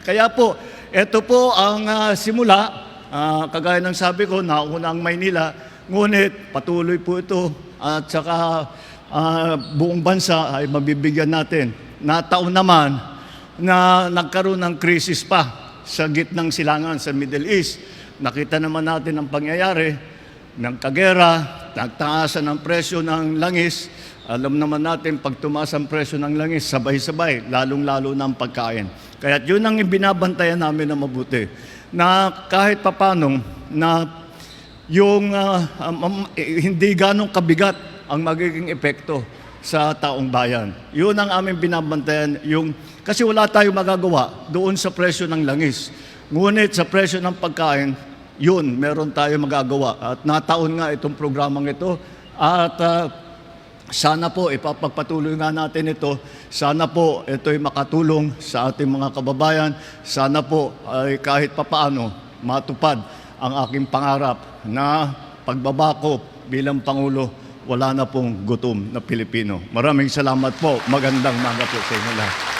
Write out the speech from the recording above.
Kaya po, ito po ang simula. Kagaya ng sabi ko, nauna ang Maynila, ngunit patuloy po ito at saka buong bansa ay mabibigyan natin. Nataon naman na nagkaroon ng krisis pa sa gitnang silangan sa Middle East. Nakita naman natin ang pangyayari ng kagera, nagtaasan ng presyo ng langis. Alam naman natin, pag tumaas ang presyo ng langis, sabay-sabay, lalong-lalo na ang pagkain. Kaya yun ang binabantayan namin na mabuti. Na kahit papano, na yung hindi ganong kabigat ang magiging epekto sa taong bayan. Yun ang aming binabantayan. Kasi wala tayong magagawa doon sa presyo ng langis. Ngunit sa presyo ng pagkain, yun, meron tayo magagawa. At nataon nga itong programang ito. At sana po, ipapagpatuloy nga natin ito. Sana po, ito'y makatulong sa ating mga kababayan. Sana po, ay kahit papaano, matupad ang aking pangarap na pagbaba ko bilang Pangulo, wala na pong gutom na Pilipino. Maraming salamat po. Magandang umaga po sa inyo lahat.